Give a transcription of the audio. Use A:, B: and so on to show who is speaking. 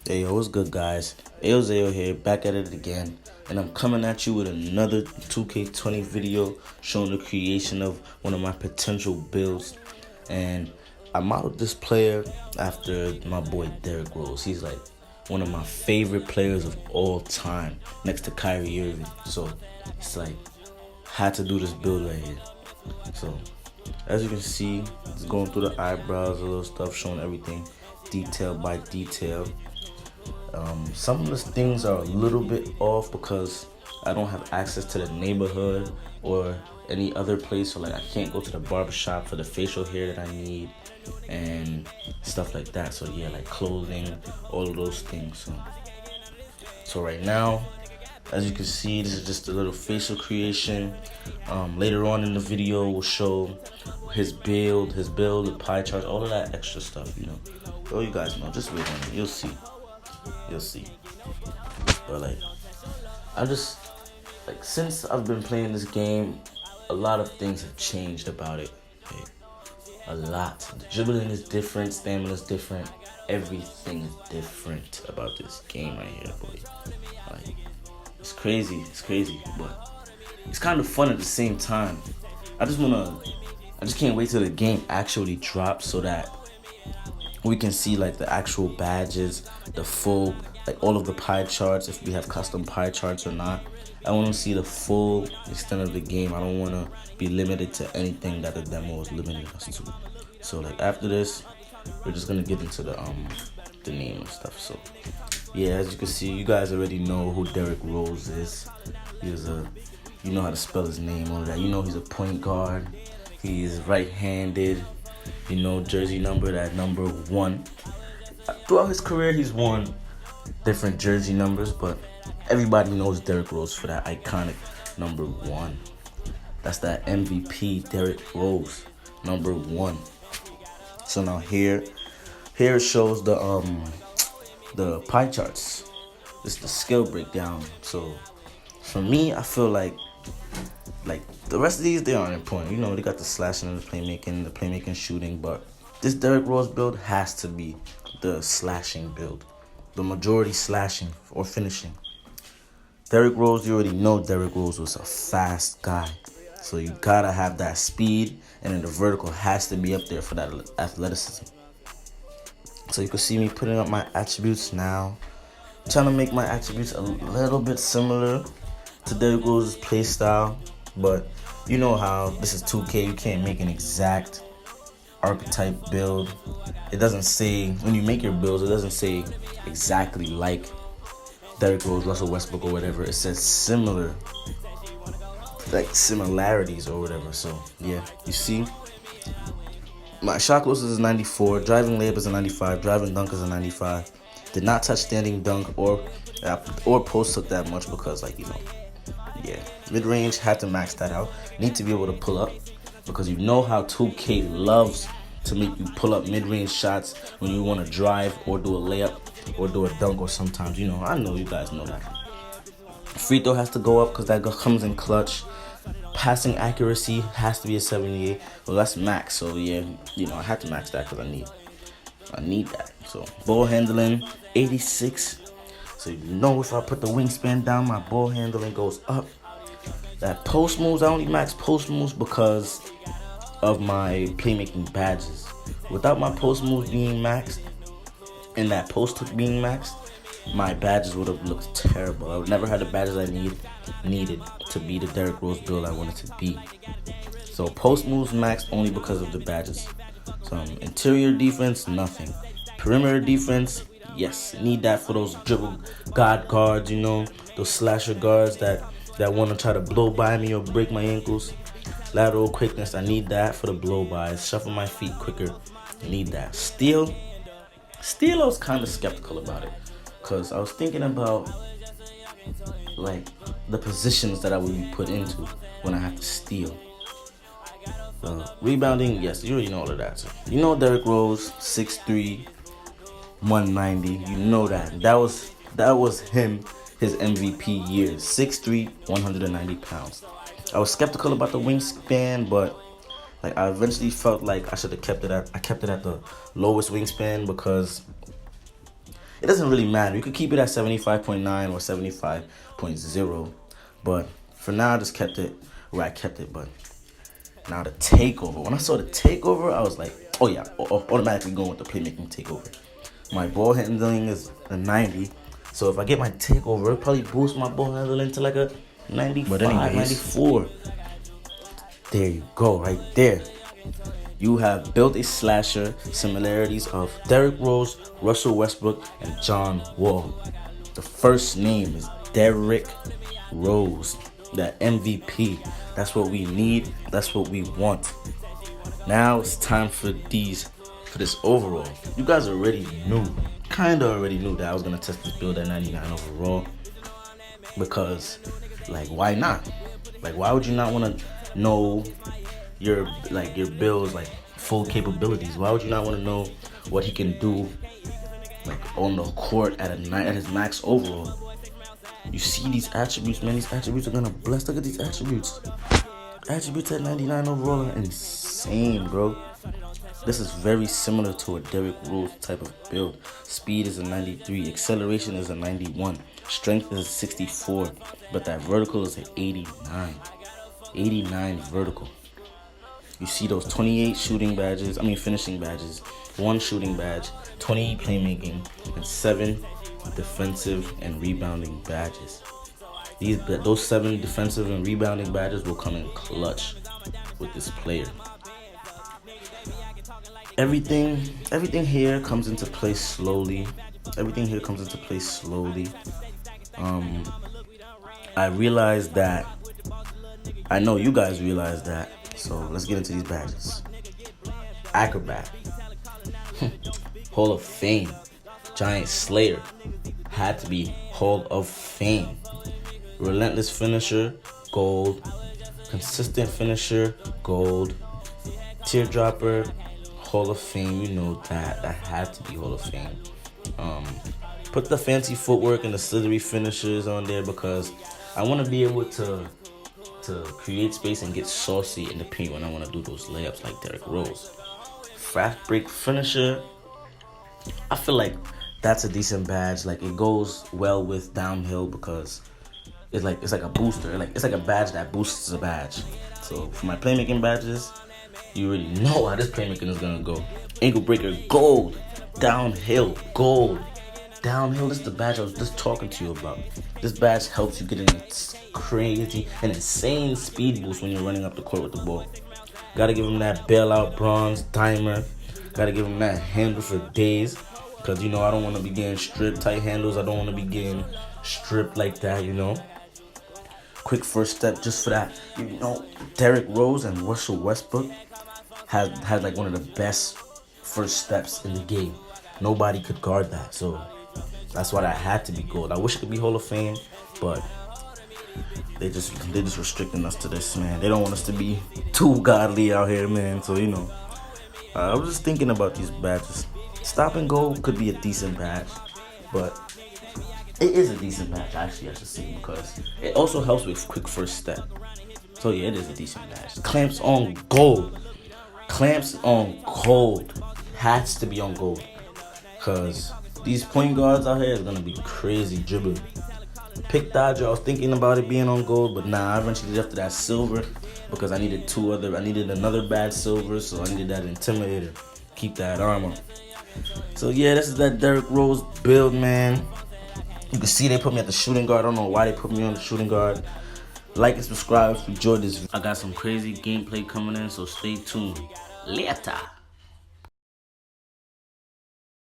A: Hey yo, what's good guys? Ayo here, back at it again, and I'm coming at you with another 2K20 video showing the creation of one of my potential builds. And I modeled this player after my boy Derrick Rose. He's like one of my favorite players of all time, next to Kyrie Irving. So it's like had to do this build right here. So as you can see, it's going through the eyebrows, a little stuff, showing everything detail by detail. Some of the things are a little bit off because I don't have access to the neighborhood or any other place, so like I can't go to the barbershop for the facial hair that I need and stuff like that. So yeah, like clothing, all of those things. So right now, as you can see, this is just a little facial creation. Later on in the video, we'll show his build, the pie chart, all of that extra stuff, So you guys know, just wait on it, you'll see. But since I've been playing this game, a lot of things have changed about it. Okay? A lot. The dribbling is different, stamina is different, everything is different about this game right here, boy. Like, it's crazy, but it's kind of fun at the same time. I just can't wait till the game actually drops so that we can see like the actual badges, the full, like all of the pie charts, if we have custom pie charts or not. I want to see the full extent of the game. I don't want to be limited to anything that the demo is limiting us to. So like after this, we're just gonna get into the name and stuff. So yeah, as you can see, you guys already know who Derrick Rose is. You know how to spell his name, all of that. You know he's a point guard. He is right-handed. Jersey number, that number 1. Throughout his career, he's worn different jersey numbers, but everybody knows Derrick Rose for that iconic number 1. That's that MVP Derrick Rose, number 1. So now here it shows the pie charts. This is the skill breakdown. So for me, I feel like the rest of these, they aren't important. They got the slashing and the playmaking, shooting, but this Derrick Rose build has to be the slashing build. The majority slashing or finishing. Derrick Rose, you already know Derrick Rose was a fast guy. So you gotta have that speed, and then the vertical has to be up there for that athleticism. So you can see me putting up my attributes now. I'm trying to make my attributes a little bit similar to Derrick Rose's play style. But you know how this is 2K, you can't make an exact archetype build. It doesn't say, when you make your builds, it doesn't say exactly like Derrick Rose, Russell Westbrook, or whatever. It says similar, like similarities or whatever. So yeah, you see, my shot closest is 94, driving layup is a 95, driving dunk is a 95. Did not touch standing dunk or post up that much because yeah, mid-range, had to max that out. Need to be able to pull up because you know how 2K loves to make you pull up mid-range shots when you want to drive or do a layup or do a dunk, or sometimes, I know you guys know that. Free throw has to go up because that comes in clutch. Passing accuracy has to be a 78. Well, that's max, so yeah, I had to max that because I need that. So ball handling, 86. So if I put the wingspan down, my ball handling goes up. That post moves, I only max post moves because of my playmaking badges. Without my post moves being maxed and that post hook being maxed, my badges would have looked terrible. I would never have the badges I needed to be the Derrick Rose build I wanted to be. So post moves maxed only because of the badges. Interior defense, nothing. Perimeter defense, yes, need that for those dribble guards, those slasher guards that want to try to blow by me or break my ankles. Lateral quickness, I need that for the blow bys. Shuffle my feet quicker, I need that. Steal, I was kind of skeptical about it because I was thinking about the positions that I would be put into when I have to steal. Rebounding, yes, you already know all of that. So, Derrick Rose, 6'3", 190. You know that. That was him, his MVP years. 6'3", 190 pounds. I was skeptical about the wingspan, but I eventually felt like I should have kept it at the lowest wingspan because It doesn't really matter. You could keep it at 75.9 or 75.0. But for now, I just kept it where I kept it. But now the takeover. When I saw the takeover, I was like, oh yeah, automatically going with the playmaking takeover. My ball handling is a 90. So if I get my takeover, it'll probably boost my ball handling to like a 95, 94. There you go, right there. You have built a slasher, similarities of Derrick Rose, Russell Westbrook, and John Wall. The first name is Derrick Rose, that MVP. That's what we need. That's what we want. Now it's time for this overall. You guys already knew, already knew that I was gonna test this build at 99 overall. Because, like, why not? Like, why would you not want to know your build's like full capabilities? Why would you not want to know what he can do like on the court at his max overall? You see these attributes, man. These attributes are gonna bless. Look at these attributes. Attributes at 99 overall are insane, bro. This is very similar to a Derrick Rose type of build. Speed is a 93, acceleration is a 91, strength is a 64, but that vertical is an 89. 89 vertical. You see those 28 finishing badges, 1 shooting badge, 20 playmaking, and 7 defensive and rebounding badges. Those 7 defensive and rebounding badges will come in clutch with this player. Everything here comes into place slowly. I realized that. I know you guys realize that. So let's get into these badges. Acrobat. Hall of Fame. Giant Slayer. Had to be Hall of Fame. Relentless Finisher. Gold. Consistent Finisher. Gold. Teardropper. Hall of Fame. You know that. That had to be Hall of Fame. Put the fancy footwork and the slithery finishers on there because I want to be able to create space and get saucy in the paint when I want to do those layups like Derrick Rose. Fast break finisher. I feel like that's a decent badge. Like it goes well with downhill because it's like a booster. It's like a badge that boosts a badge. So for my playmaking badges, you already know how this playmaking is gonna go. Ankle breaker, gold. Downhill, gold. Downhill, this is the badge I was just talking to you about. This badge helps you get an insane speed boost when you're running up the court with the ball. Gotta give him that bailout bronze timer. Gotta give him that handle for days. Because, I don't want to be getting stripped. Tight handles, I don't want to be getting stripped like that, Quick first step just for that. Derrick Rose and Russell Westbrook had like one of the best first steps in the game. Nobody could guard that. So that's why that had to be gold. I wish it could be Hall of Fame, but they just restricting us to this, man. They don't want us to be too godly out here, man. So I was just thinking about these badges. Stop and go could be a decent badge, but it is a decent badge, actually, I should say, because it also helps with quick first step. So yeah, it is a decent badge. Clamps on gold. Clamps on gold. Has to be on gold. Because these point guards out here is going to be crazy dribbling. Pick Dodger, I was thinking about it being on gold, but nah, I eventually left it at silver because I needed another bad silver, so I needed that Intimidator. Keep that armor. So yeah, this is that Derrick Rose build, man. You can see they put me at the shooting guard. I don't know why they put me on the shooting guard. Like and subscribe if you enjoyed this. I got some crazy gameplay coming in, so stay tuned. Later.